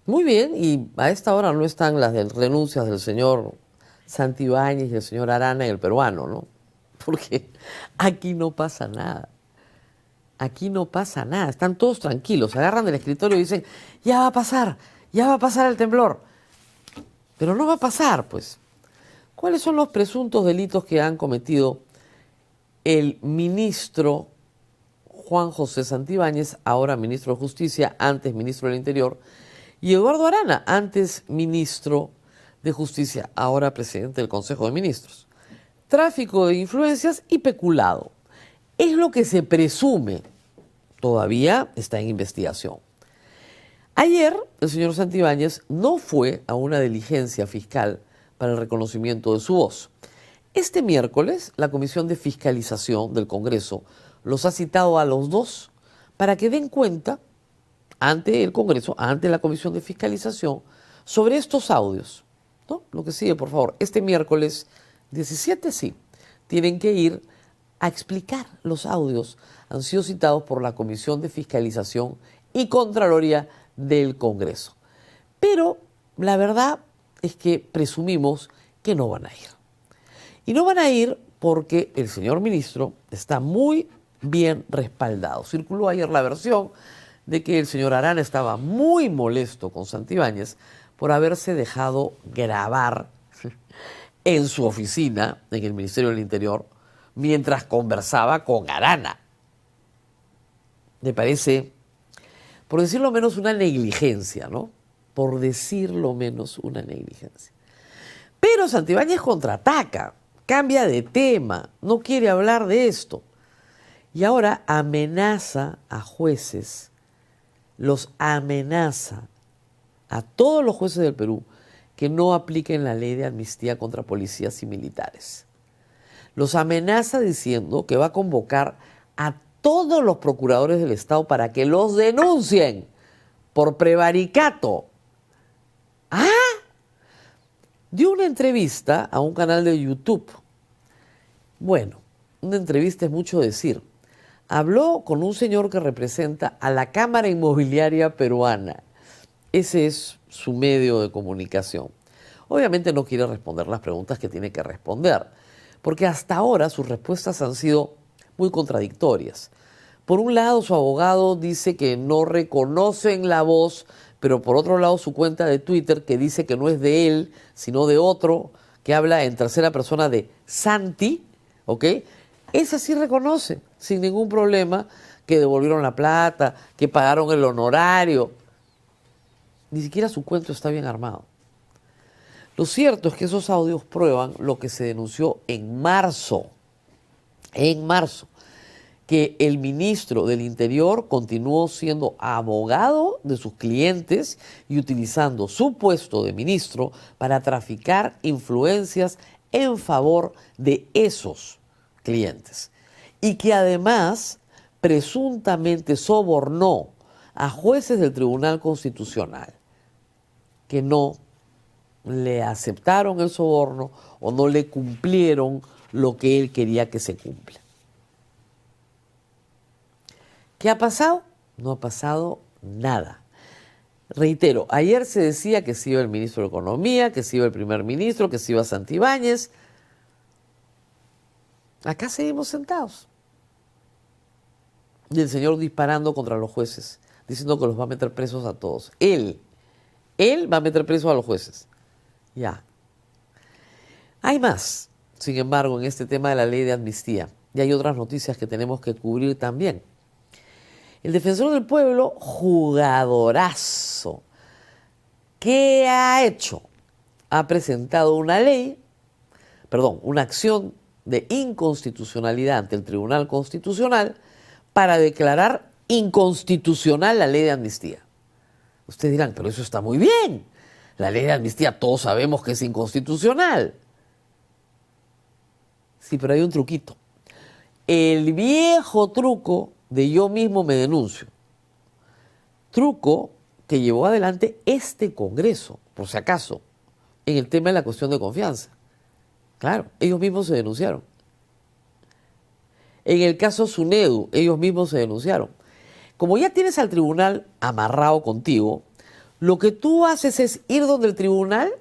Muy bien, y a esta hora no están las renuncias del señor Santibáñez y el señor Arana y el peruano, ¿no? Porque aquí no pasa nada. Aquí no pasa nada. Están todos tranquilos. Se agarran del escritorio y dicen, ya va a pasar el temblor. Pero no va a pasar, pues. ¿Cuáles son los presuntos delitos que han cometido el ministro Juan José Santibáñez, ahora ministro de Justicia, antes ministro del Interior, y Eduardo Arana, antes ministro de Justicia, ahora presidente del Consejo de Ministros? Tráfico de influencias y peculado. Es lo que se presume. Todavía está en investigación. Ayer, el señor Santibáñez no fue a una diligencia fiscal para el reconocimiento de su voz. Este miércoles, la Comisión de Fiscalización del Congreso los ha citado a los dos para que den cuenta ante el Congreso, ante la Comisión de Fiscalización, sobre estos audios, ¿no? Lo que sigue, por favor. Este miércoles 17, sí, tienen que ir a explicar los audios. Han sido citados por la Comisión de Fiscalización y Contraloría del Congreso. Pero la verdad es que presumimos que no van a ir. Y no van a ir porque el señor ministro está muy bien respaldado. Circuló ayer la versión de que el señor Arana estaba muy molesto con Santibáñez por haberse dejado grabar en su oficina, en el Ministerio del Interior, mientras conversaba con Arana. Me parece, por decirlo menos, una negligencia, ¿no? Por decirlo menos, una negligencia. Pero Santibáñez contraataca, cambia de tema, no quiere hablar de esto. Y ahora amenaza a jueces, los amenaza a todos los jueces del Perú que no apliquen la ley de amnistía contra policías y militares. Los amenaza diciendo que va a convocar a todos los procuradores del Estado para que los denuncien por prevaricato. ¿Ah? Dio una entrevista a un canal de YouTube. Bueno, una entrevista es mucho decir. Habló con un señor que representa a la Cámara Inmobiliaria Peruana. Ese es su medio de comunicación. Obviamente no quiere responder las preguntas que tiene que responder, porque hasta ahora sus respuestas han sido muy contradictorias. Por un lado, su abogado dice que no reconocen la voz, pero por otro lado, su cuenta de Twitter, que dice que no es de él, sino de otro, que habla en tercera persona de Santi, ¿ok? Esa sí reconoce, sin ningún problema, que devolvieron la plata, que pagaron el honorario. Ni siquiera su cuento está bien armado. Lo cierto es que esos audios prueban lo que se denunció en marzo, que el ministro del Interior continuó siendo abogado de sus clientes y utilizando su puesto de ministro para traficar influencias en favor de esos clientes. Y que además presuntamente sobornó a jueces del Tribunal Constitucional que no le aceptaron el soborno o no le cumplieron lo que él quería que se cumpla. ¿Qué ha pasado? No ha pasado nada. Reitero, ayer se decía que se iba el ministro de Economía, que se iba el primer ministro, que se iba Santibáñez. Acá seguimos sentados. Y el señor disparando contra los jueces, diciendo que los va a meter presos a todos. Él va a meter presos a los jueces. Ya. Hay más, sin embargo, en este tema de la ley de amnistía. Y hay otras noticias que tenemos que cubrir también. El defensor del pueblo, jugadorazo. ¿Qué ha hecho? Ha presentado una acción de inconstitucionalidad ante el Tribunal Constitucional para declarar inconstitucional la ley de amnistía. Ustedes dirán, pero eso está muy bien. La ley de amnistía todos sabemos que es inconstitucional. Sí, pero hay un truquito. El viejo truco de yo mismo me denuncio. Truco que llevó adelante este Congreso, por si acaso, en el tema de la cuestión de confianza. Claro, ellos mismos se denunciaron. En el caso Sunedu, ellos mismos se denunciaron. Como ya tienes al tribunal amarrado contigo, Lo que tú haces es ir donde el tribunal,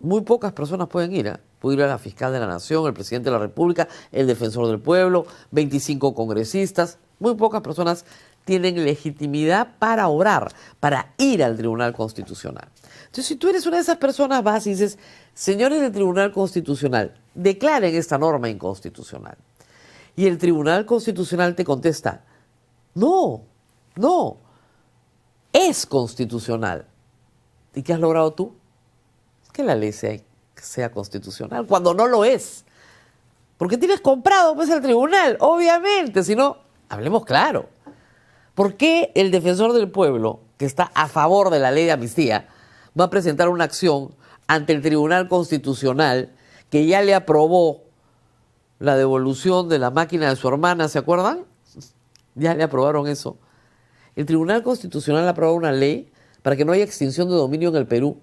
muy pocas personas pueden ir, ¿eh? Puede ir a la fiscal de la nación, el presidente de la república, el defensor del pueblo, 25 congresistas, muy pocas personas tienen legitimidad para obrar, para ir al Tribunal Constitucional. Entonces, si tú eres una de esas personas, vas y dices, señores del Tribunal Constitucional, declaren esta norma inconstitucional. Y el Tribunal Constitucional te contesta, no, no, es constitucional. ¿Y qué has logrado tú? Que la ley sea constitucional, cuando no lo es. Porque tienes comprado pues el tribunal, obviamente, si no, hablemos claro. ¿Por qué el defensor del pueblo, que está a favor de la ley de amnistía, va a presentar una acción ante el Tribunal Constitucional que ya le aprobó la devolución de la máquina de su hermana, ¿se acuerdan? Ya le aprobaron eso. El Tribunal Constitucional aprobó una ley para que no haya extinción de dominio en el Perú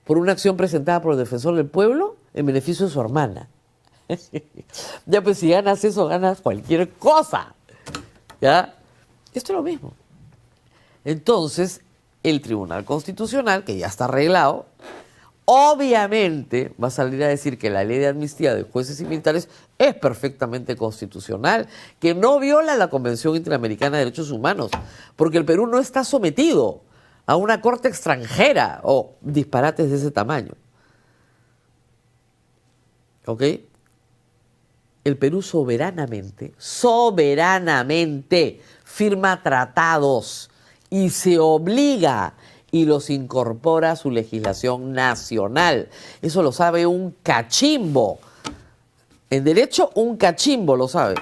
por una acción presentada por el defensor del pueblo en beneficio de su hermana. Ya pues si ganas eso, ganas cualquier cosa. ¿Ya? Esto es lo mismo. Entonces, el Tribunal Constitucional, que ya está arreglado, obviamente va a salir a decir que la ley de amnistía de jueces y militares es perfectamente constitucional, que no viola la Convención Interamericana de Derechos Humanos, porque el Perú no está sometido a una corte extranjera o disparates de ese tamaño. ¿Ok? El Perú soberanamente firma tratados y se obliga y los incorpora a su legislación nacional. Eso lo sabe un cachimbo. En derecho, un cachimbo lo sabe.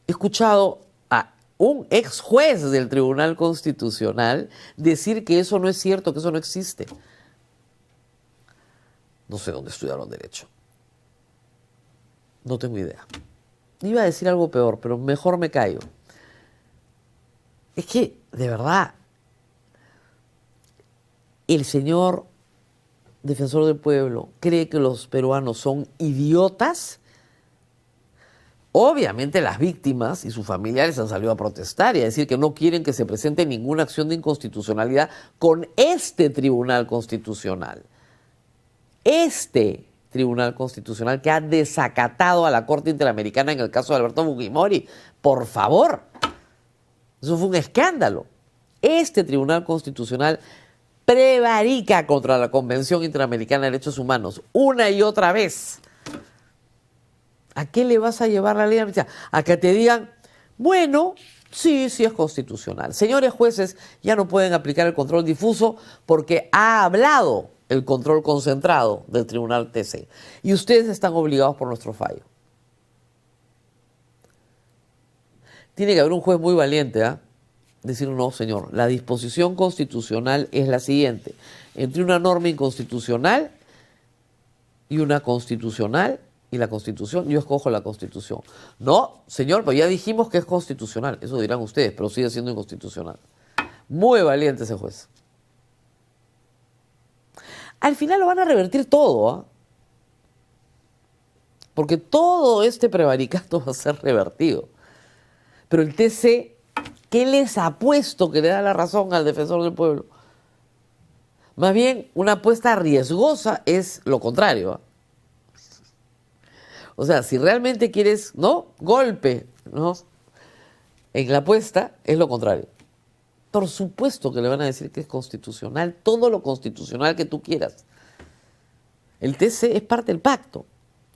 He escuchado a un ex juez del Tribunal Constitucional decir que eso no es cierto, que eso no existe. No sé dónde estudiaron derecho. No tengo idea. Iba a decir algo peor, pero mejor me callo. Es que, de verdad, el señor defensor del pueblo cree que los peruanos son idiotas. Obviamente las víctimas y sus familiares han salido a protestar y a decir que no quieren que se presente ninguna acción de inconstitucionalidad con este Tribunal Constitucional. Este Tribunal Constitucional que ha desacatado a la Corte Interamericana en el caso de Alberto Fujimori. Por favor, eso fue un escándalo. Este Tribunal Constitucional prevarica contra la Convención Interamericana de Derechos Humanos una y otra vez. ¿A qué le vas a llevar la ley de amnistía? A que te digan, bueno, sí es constitucional. Señores jueces, ya no pueden aplicar el control difuso porque ha hablado el control concentrado del Tribunal TC. Y ustedes están obligados por nuestro fallo. Tiene que haber un juez muy valiente, ¿ah? Decir, no, señor, la disposición constitucional es la siguiente. Entre una norma inconstitucional y una constitucional y la Constitución, yo escojo la Constitución. No, señor, pues ya dijimos que es constitucional. Eso dirán ustedes, pero sigue siendo inconstitucional. Muy valiente ese juez. Al final lo van a revertir todo, ¿eh? Porque todo este prevaricato va a ser revertido. Pero el TC, ¿qué les ha puesto que le da la razón al defensor del pueblo? Más bien, una apuesta riesgosa es lo contrario, ¿eh? O sea, si realmente quieres, ¿no? Golpe, ¿no? En la apuesta es lo contrario. Por supuesto que le van a decir que es constitucional, todo lo constitucional que tú quieras. El TC es parte del pacto,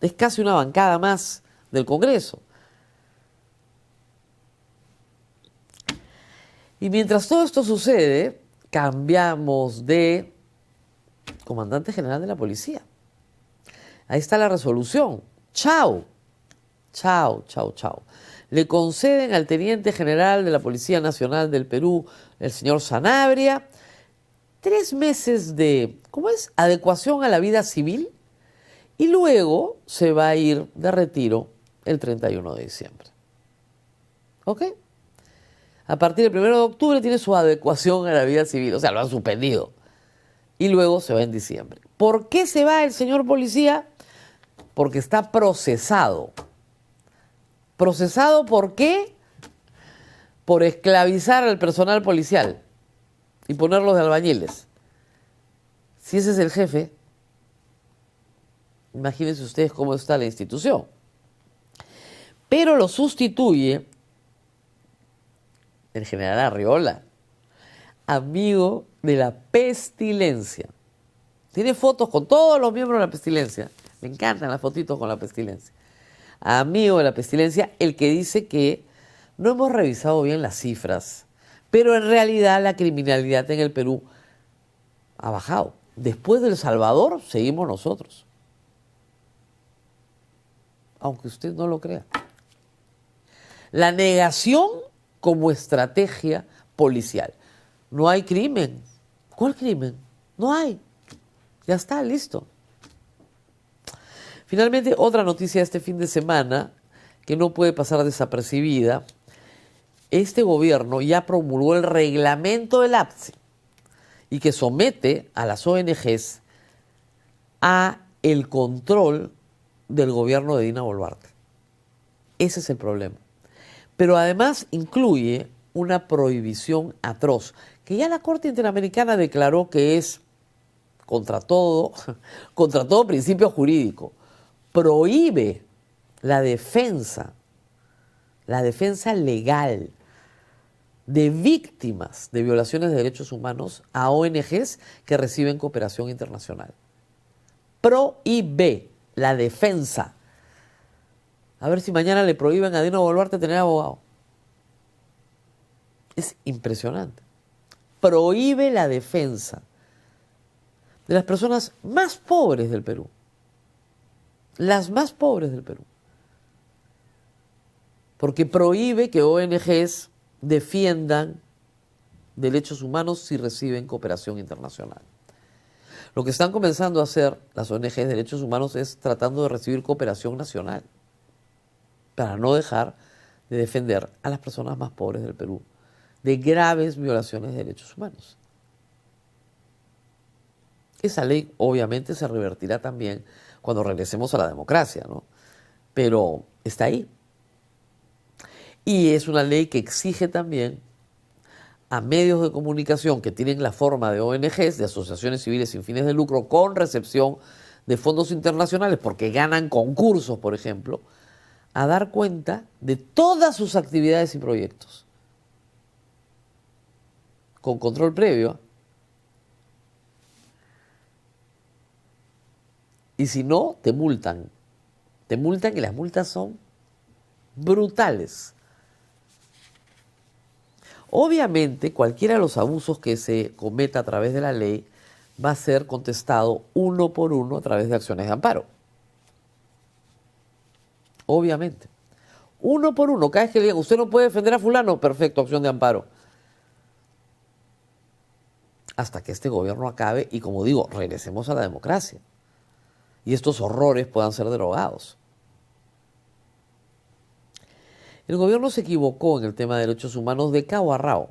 es casi una bancada más del Congreso. Y mientras todo esto sucede, cambiamos de comandante general de la policía. Ahí está la resolución. Chao, chao, chao, chao. Le conceden al teniente general de la Policía Nacional del Perú, el señor Sanabria, 3 meses de, ¿cómo es?, adecuación a la vida civil y luego se va a ir de retiro el 31 de diciembre. ¿Ok? A partir del 1 de octubre tiene su adecuación a la vida civil, o sea, lo han suspendido. Y luego se va en diciembre. ¿Por qué se va el señor policía? Porque está procesado. ¿Procesado por qué? Por esclavizar al personal policial. y ponerlos de albañiles. Si ese es el jefe, imagínense ustedes cómo está la institución. Pero lo sustituye el general Arriola, amigo de la pestilencia. Tiene fotos con todos los miembros de la pestilencia. Me encantan las fotitos con la pestilencia. Amigo de la pestilencia, el que dice que no hemos revisado bien las cifras, pero en realidad la criminalidad en el Perú ha bajado. Después de El Salvador, seguimos nosotros. Aunque usted no lo crea. La negación como estrategia policial. No hay crimen. ¿Cuál crimen? No hay. Ya está, listo. Finalmente, otra noticia de este fin de semana que no puede pasar desapercibida. Este gobierno ya promulgó el reglamento del APSE y que somete a las ONGs a el control del gobierno de Dina Boluarte. Ese es el problema. Pero además incluye una prohibición atroz, que ya la Corte Interamericana declaró que es contra todo principio jurídico. Prohíbe la defensa legal de víctimas de violaciones de derechos humanos a ONGs que reciben cooperación internacional. Prohíbe la defensa. A ver si mañana le prohíben a Dina Boluarte tener abogado. Es impresionante. Prohíbe la defensa de las personas más pobres del Perú. Las más pobres del Perú. Porque prohíbe que ONGs defiendan derechos humanos si reciben cooperación internacional. Lo que están comenzando a hacer las ONGs de derechos humanos es tratando de recibir cooperación nacional para no dejar de defender a las personas más pobres del Perú de graves violaciones de derechos humanos. Esa ley obviamente se revertirá también cuando regresemos a la democracia, ¿no? Pero está ahí. Y es una ley que exige también a medios de comunicación que tienen la forma de ONGs, de asociaciones civiles sin fines de lucro, con recepción de fondos internacionales, porque ganan concursos, por ejemplo, a dar cuenta de todas sus actividades y proyectos. Con control previo. Y si no, te multan. Te multan y las multas son brutales. Obviamente, cualquiera de los abusos que se cometa a través de la ley va a ser contestado uno por uno a través de acciones de amparo. Obviamente. Uno por uno. Cada vez que le digan, usted no puede defender a fulano, perfecto, acción de amparo. Hasta que este gobierno acabe y, como digo, regresemos a la democracia. Y estos horrores puedan ser derogados. El gobierno se equivocó en el tema de derechos humanos de cabo a rabo,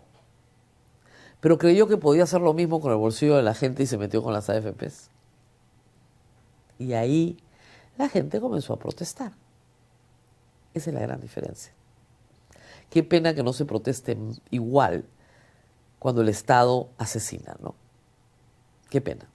pero creyó que podía hacer lo mismo con el bolsillo de la gente y se metió con las AFPs. Y ahí la gente comenzó a protestar. Esa es la gran diferencia. Qué pena que no se proteste igual cuando el Estado asesina, ¿no? Qué pena.